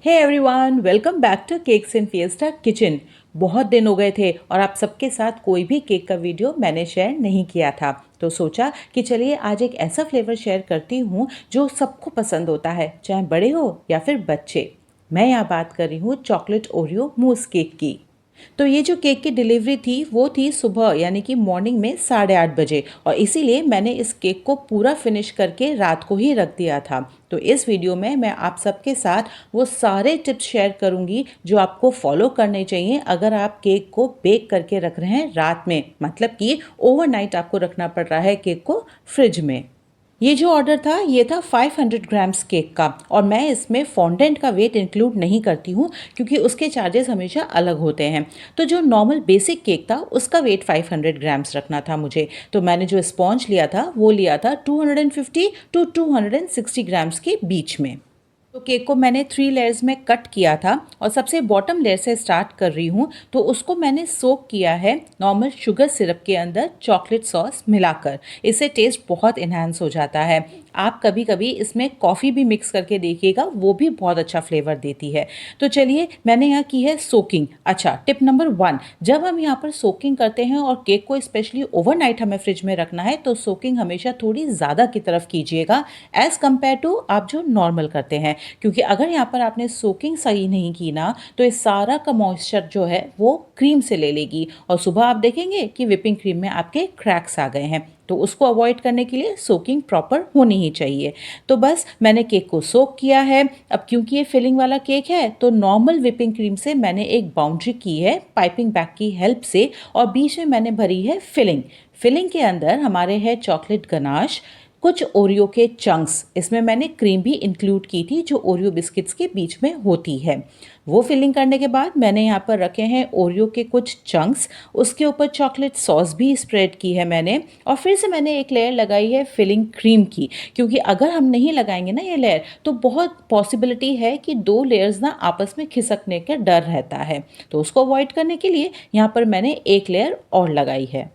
Hey everyone, welcome back to cakes in fiesta kitchen. बहुत दिन हो गए थे और आप सबके साथ कोई भी केक का वीडियो मैंने शेयर नहीं किया था, तो सोचा कि चलिए आज एक ऐसा फ्लेवर शेयर करती हूँ जो सबको पसंद होता है, चाहे बड़े हो या फिर बच्चे। मैं यहाँ बात कर रही हूँ चॉकलेट ओरियो मूस केक की। तो ये जो केक की डिलीवरी थी वो थी सुबह यानी कि मॉर्निंग में 8:30 बजे, और इसीलिए मैंने इस केक को पूरा फिनिश करके रात को ही रख दिया था। तो इस वीडियो में मैं आप सबके साथ वो सारे टिप्स शेयर करूंगी जो आपको फॉलो करने चाहिए अगर आप केक को बेक करके रख रहे हैं रात में, मतलब कि ओवरनाइट आपको रखना पड़ रहा है केक को फ्रिज में। ये जो ऑर्डर था ये था 500 ग्राम्स केक का, और मैं इसमें फॉन्डेंट का वेट इंक्लूड नहीं करती हूँ क्योंकि उसके चार्जेस हमेशा अलग होते हैं। तो जो नॉर्मल बेसिक केक था उसका वेट 500 ग्राम्स रखना था मुझे। तो मैंने जो स्पॉन्ज लिया था वो लिया था 250 टू 260 ग्राम्स के बीच में। तो केक को मैंने 3 लेयर्स में कट किया था और सबसे बॉटम लेयर से स्टार्ट कर रही हूँ। तो उसको मैंने सोक किया है नॉर्मल शुगर सिरप के अंदर चॉकलेट सॉस मिलाकर। इससे टेस्ट बहुत इन्हांस हो जाता है। आप कभी कभी इसमें कॉफ़ी भी मिक्स करके देखिएगा, वो भी बहुत अच्छा फ्लेवर देती है। तो चलिए, मैंने यहाँ की है सोकिंग। अच्छा, टिप नंबर 1, जब हम यहाँ पर सोकिंग करते हैं और केक को स्पेशली ओवरनाइट हमें फ्रिज में रखना है तो सोकिंग हमेशा थोड़ी ज़्यादा की तरफ कीजिएगा एज़ कम्पेयर टू आप जो नॉर्मल करते हैं, क्योंकि अगर यहाँ पर आपने सोकिंग सही नहीं की ना तो इस सारा का मॉइस्चर जो है वो क्रीम से ले लेगी और सुबह आप देखेंगे कि विपिंग क्रीम में आपके क्रैक्स आ गए हैं। तो उसको अवॉइड करने के लिए सोकिंग प्रॉपर होनी ही चाहिए। तो बस मैंने केक को सोक किया है। अब क्योंकि ये फिलिंग वाला केक है तो नॉर्मल विपिंग क्रीम से मैंने एक बाउंड्री की है पाइपिंग बैग की हेल्प से, और बीच में मैंने भरी है फिलिंग। फिलिंग के अंदर हमारे है चॉकलेट गनाश, कुछ ओरियो के चंक्स, इसमें मैंने क्रीम भी इंक्लूड की थी जो ओरियो बिस्किट्स के बीच में होती है। वो फिलिंग करने के बाद मैंने यहाँ पर रखे हैं ओरियो के कुछ चंक्स, उसके ऊपर चॉकलेट सॉस भी स्प्रेड की है मैंने, और फिर से मैंने एक लेयर लगाई है फिलिंग क्रीम की, क्योंकि अगर हम नहीं लगाएंगे ना ये लेयर तो बहुत पॉसिबिलिटी है कि 2 लेयर्स ना आपस में खिसकने का डर रहता है। तो उसको अवॉइड करने के लिए यहाँ पर मैंने एक लेयर और लगाई है।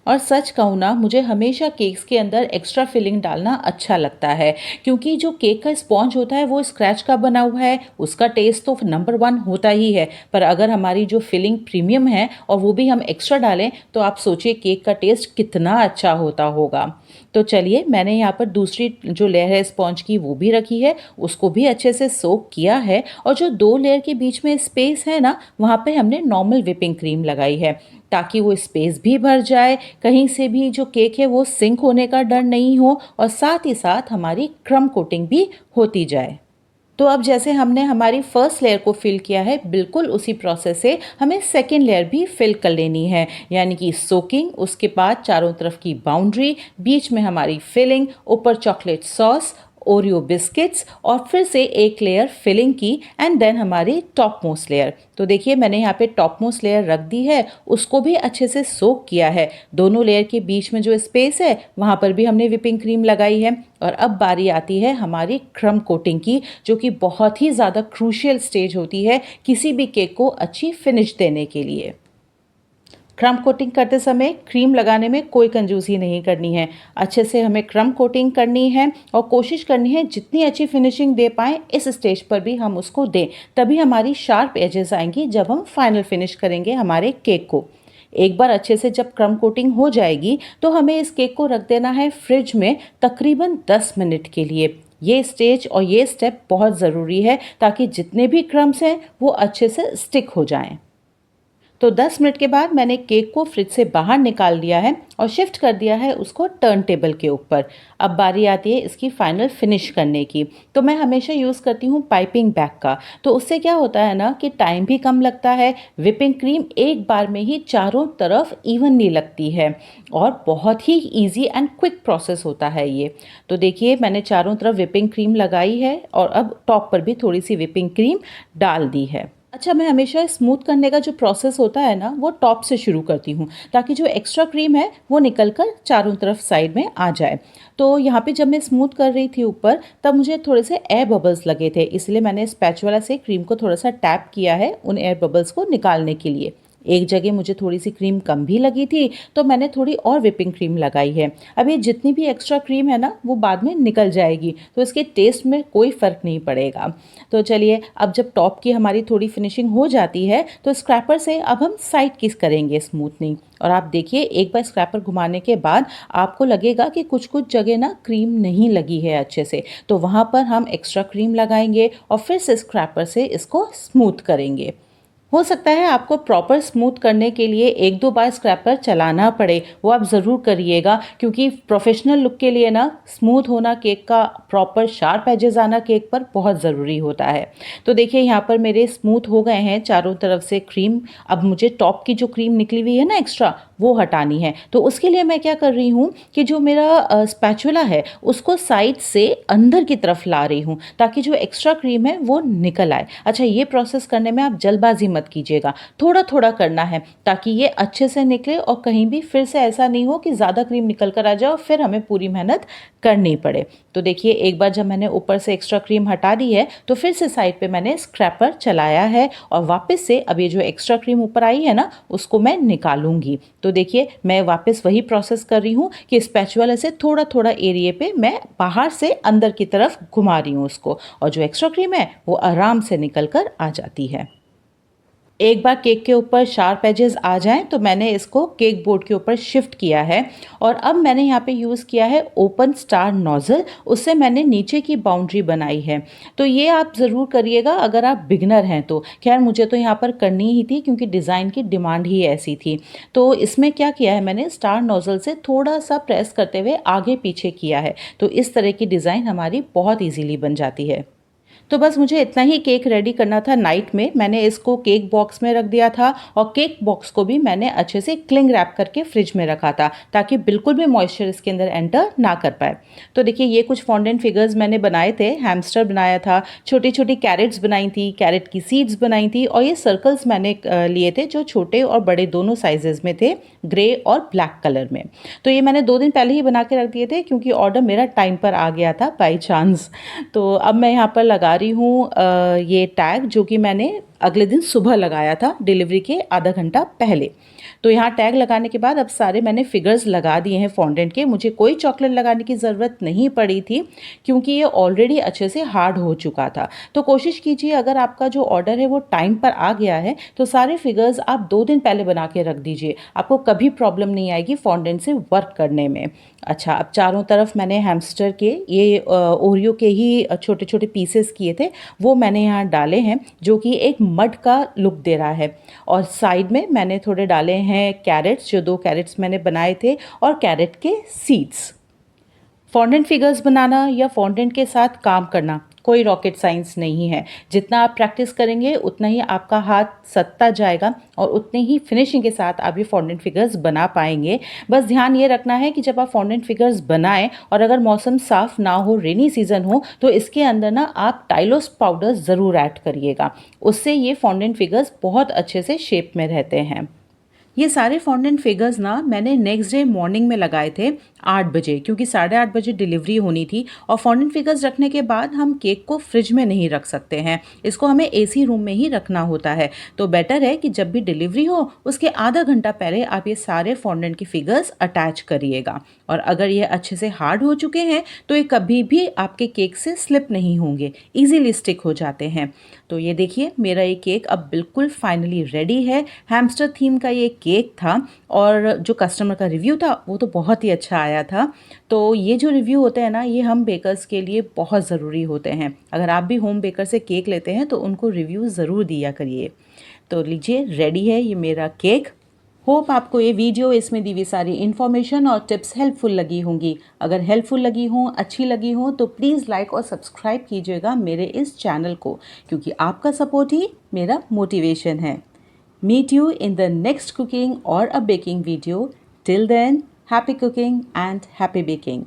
और सच कहूँ ना, मुझे हमेशा केक्स के अंदर एक्स्ट्रा फिलिंग डालना अच्छा लगता है, क्योंकि जो केक का स्पॉन्ज होता है वो स्क्रैच का बना हुआ है, उसका टेस्ट तो नंबर 1 होता ही है। पर अगर हमारी जो फिलिंग प्रीमियम है और वो भी हम एक्स्ट्रा डालें तो आप सोचिए केक का टेस्ट कितना अच्छा होता होगा। तो चलिए, मैंने यहाँ पर दूसरी जो लेयर है स्पॉन्ज की वो भी रखी है, उसको भी अच्छे से सोक किया है, और जो 2 लेयर के बीच में स्पेस है ना वहाँ पे हमने नॉर्मल विपिंग क्रीम लगाई है ताकि वो स्पेस भी भर जाए, कहीं से भी जो केक है वो सिंक होने का डर नहीं हो, और साथ ही साथ हमारी क्रम कोटिंग भी होती जाए। तो अब जैसे हमने हमारी फर्स्ट लेयर को फिल किया है, बिल्कुल उसी प्रोसेस से हमें सेकेंड लेयर भी फिल कर लेनी है, यानी कि सोकिंग, उसके बाद चारों तरफ की बाउंड्री, बीच में हमारी फिलिंग, ऊपर चॉकलेट सॉस, ओरियो बिस्किट्स, और फिर से एक लेयर फिलिंग की, एंड देन हमारी टॉप मोस्ट लेयर। तो देखिए, मैंने यहाँ पे टॉप मोस्ट लेयर रख दी है, उसको भी अच्छे से सोक किया है। दोनों लेयर के बीच में जो स्पेस है वहाँ पर भी हमने विपिंग क्रीम लगाई है। और अब बारी आती है हमारी क्रम कोटिंग की, जो कि बहुत ही ज़्यादा क्रूशियल स्टेज होती है किसी भी केक को अच्छी फिनिश देने के लिए। क्रम कोटिंग करते समय क्रीम लगाने में कोई कंजूसी नहीं करनी है, अच्छे से हमें क्रम कोटिंग करनी है और कोशिश करनी है जितनी अच्छी फिनिशिंग दे पाएँ इस स्टेज पर भी हम उसको दें, तभी हमारी शार्प एजेस आएंगी जब हम फाइनल फिनिश करेंगे हमारे केक को। एक बार अच्छे से जब क्रम कोटिंग हो जाएगी तो हमें इस केक को रख देना है फ्रिज में तकरीबन 10 मिनट के लिए। ये स्टेज और ये स्टेप बहुत ज़रूरी है ताकि जितने भी क्रम्स हैं वो अच्छे से स्टिक हो जाएं। तो 10 मिनट के बाद मैंने केक को फ्रिज से बाहर निकाल दिया है और शिफ्ट कर दिया है उसको टर्न टेबल के ऊपर। अब बारी आती है इसकी फाइनल फिनिश करने की। तो मैं हमेशा यूज़ करती हूँ पाइपिंग बैग का। तो उससे क्या होता है ना कि टाइम भी कम लगता है, विपिंग क्रीम एक बार में ही चारों तरफ इवनली लगती है, और बहुत ही ईजी एंड क्विक प्रोसेस होता है ये। तो देखिए, मैंने चारों तरफ विपिंग क्रीम लगाई है और अब टॉप पर भी थोड़ी सी विपिंग क्रीम डाल दी है। अच्छा, मैं हमेशा स्मूथ करने का जो प्रोसेस होता है ना वो टॉप से शुरू करती हूँ ताकि जो एक्स्ट्रा क्रीम है वो निकल कर चारों तरफ साइड में आ जाए। तो यहाँ पे जब मैं स्मूथ कर रही थी ऊपर, तब मुझे थोड़े से एयर बबल्स लगे थे, इसलिए मैंने स्पैचुला से क्रीम को थोड़ा सा टैप किया है उन एयर बबल्स को निकालने के लिए। एक जगह मुझे थोड़ी सी क्रीम कम भी लगी थी तो मैंने थोड़ी और व्हिपिंग क्रीम लगाई है। अब ये जितनी भी एक्स्ट्रा क्रीम है ना वो बाद में निकल जाएगी, तो इसके टेस्ट में कोई फ़र्क नहीं पड़ेगा। तो चलिए, अब जब टॉप की हमारी थोड़ी फिनिशिंग हो जाती है तो स्क्रैपर से अब हम साइड किस करेंगे स्मूथनिंग। और आप देखिए, एक बार स्क्रैपर घुमाने के बाद आपको लगेगा कि कुछ कुछ जगह ना क्रीम नहीं लगी है अच्छे से, तो वहाँ पर हम एक्स्ट्रा क्रीम लगाएंगे और फिर से स्क्रैपर से इसको स्मूथ करेंगे। हो सकता है आपको प्रॉपर स्मूथ करने के लिए एक दो बार स्क्रैपर चलाना पड़े, वो आप ज़रूर करिएगा, क्योंकि प्रोफेशनल लुक के लिए ना स्मूथ होना केक का, प्रॉपर शार्प एजेस आना केक पर बहुत ज़रूरी होता है। तो देखिए, यहाँ पर मेरे स्मूथ हो गए हैं चारों तरफ से क्रीम। अब मुझे टॉप की जो क्रीम निकली हुई है ना एक्स्ट्रा, वो हटानी है। तो उसके लिए मैं क्या कर रही हूँ कि जो मेरा स्पैचुला है उसको साइड से अंदर की तरफ ला रही हूँ, ताकि जो एक्स्ट्रा क्रीम है वो निकल आए। अच्छा, ये प्रोसेस करने में आप जल्दबाजी मत कीजिएगा, थोड़ा थोड़ा करना है ताकि ये अच्छे से निकले और कहीं भी फिर से ऐसा नहीं हो कि ज़्यादा क्रीम निकल कर आ जाए और फिर हमें पूरी मेहनत करनी पड़े। तो देखिए, एक बार जब मैंने ऊपर से एक्स्ट्रा क्रीम हटा दी है तो फिर से साइड पे मैंने स्क्रैपर चलाया है और वापस से अब ये जो एक्स्ट्रा क्रीम ऊपर आई है ना उसको मैं निकालूंगी। तो देखिए, मैं वापस वही प्रोसेस कर रही हूँ कि स्पैचुला से थोड़ा थोड़ा एरिया पे मैं बाहर से अंदर की तरफ घुमा रही हूँ उसको, और जो एक्स्ट्रा क्रीम है वो आराम से निकल कर आ जाती है। एक बार केक के ऊपर शार्प एजेस आ जाएं तो मैंने इसको केक बोर्ड के ऊपर शिफ्ट किया है, और अब मैंने यहाँ पे यूज़ किया है ओपन स्टार नोज़ल, उससे मैंने नीचे की बाउंड्री बनाई है। तो ये आप ज़रूर करिएगा अगर आप बिगनर हैं तो। खैर, मुझे तो यहाँ पर करनी ही थी क्योंकि डिज़ाइन की डिमांड ही ऐसी थी। तो इसमें क्या किया है, मैंने स्टार नोज़ल से थोड़ा सा प्रेस करते हुए आगे पीछे किया है, तो इस तरह की डिज़ाइन हमारी बहुत ईजीली बन जाती है। तो बस मुझे इतना ही केक रेडी करना था नाइट में। मैंने इसको केक बॉक्स में रख दिया था और केक बॉक्स को भी मैंने अच्छे से क्लिंग रैप करके फ्रिज में रखा था, ताकि बिल्कुल भी मॉइस्चर इसके अंदर एंटर ना कर पाए। तो देखिए, ये कुछ फॉन्डेंट फिगर्स मैंने बनाए थे। हैमस्टर बनाया था, छोटी छोटी कैरेट्स बनाई थी, कैरेट की सीड्स बनाई थी, और ये सर्कल्स मैंने लिए थे जो छोटे और बड़े दोनों साइजेस में थे, ग्रे और ब्लैक कलर में। तो ये मैंने 2 दिन पहले ही बना के रख दिए थे क्योंकि ऑर्डर मेरा टाइम पर आ गया था बाई चांस। तो अब मैं यहाँ पर लगा रही हूँ ये टैग, जो कि मैंने अगले दिन सुबह लगाया था डिलीवरी के आधा घंटा पहले। तो यहाँ टैग लगाने के बाद अब सारे मैंने फिगर्स लगा दिए हैं फॉन्डेंट के। मुझे कोई चॉकलेट लगाने की ज़रूरत नहीं पड़ी थी क्योंकि ये ऑलरेडी अच्छे से हार्ड हो चुका था। तो कोशिश कीजिए, अगर आपका जो ऑर्डर है वो टाइम पर आ गया है तो सारे फिगर्स आप 2 दिन पहले बना के रख दीजिए, आपको कभी प्रॉब्लम नहीं आएगी फॉन्डेंट से वर्क करने में। अच्छा, अब चारों तरफ मैंने हैमस्टर के ये ओरियो के ही छोटे छोटे पीसेस किए थे, वो मैंने यहाँ डाले हैं, जो कि एक मड का लुक दे रहा है। और साइड में मैंने थोड़े डाले हैं कैरेट्स, जो 2 कैरेट्स मैंने बनाए थे, और कैरेट के सीड्स। फॉन्डेंट फिगर्स बनाना या फॉन्डेंट के साथ काम करना कोई रॉकेट साइंस नहीं है। जितना आप प्रैक्टिस करेंगे उतना ही आपका हाथ सत्ता जाएगा और उतने ही फिनिशिंग के साथ आप ये फॉन्डेंट फिगर्स बना पाएंगे। बस ध्यान ये रखना है कि जब आप फॉन्डेंट फिगर्स बनाएं और अगर मौसम साफ ना हो, रेनी सीजन हो, तो इसके अंदर ना आप टाइलोस पाउडर ज़रूर ऐड करिएगा। उससे ये फॉन्डेंट फिगर्स बहुत अच्छे से शेप में रहते हैं। ये सारे फॉन्डेंट फिगर्स ना मैंने नेक्स्ट डे मॉर्निंग में लगाए थे 8 बजे, क्योंकि 8:30 बजे डिलीवरी होनी थी। और फॉन्डेंट फिगर्स रखने के बाद हम केक को फ्रिज में नहीं रख सकते हैं, इसको हमें एसी रूम में ही रखना होता है। तो बेटर है कि जब भी डिलीवरी हो उसके आधा घंटा पहले आप ये सारे फॉन्डेंट की फिगर्स अटैच करिएगा। और अगर ये अच्छे से हार्ड हो चुके हैं तो ये कभी भी आपके केक से स्लिप नहीं होंगे, ईजीली स्टिक हो जाते हैं। तो ये देखिए, मेरा ये केक अब बिल्कुल फाइनली रेडी है। हैमस्टर थीम का ये केक था और जो कस्टमर का रिव्यू था वो तो बहुत ही अच्छा आया था। तो ये जो रिव्यू होते हैं ना, ये हम बेकर्स के लिए बहुत ज़रूरी होते हैं। अगर आप भी होम बेकर से केक लेते हैं तो उनको रिव्यू ज़रूर दिया करिए। तो लीजिए, रेडी है ये मेरा केक। होप आपको ये वीडियो, इसमें दी हुई सारी इन्फॉर्मेशन और टिप्स हेल्पफुल लगी होंगी। अगर हेल्पफुल लगी हों, अच्छी लगी हों, तो प्लीज़ लाइक और सब्सक्राइब कीजिएगा मेरे इस चैनल को, क्योंकि आपका सपोर्ट ही मेरा मोटिवेशन है। Meet you in the next cooking or a baking video. Till then, happy cooking and happy baking.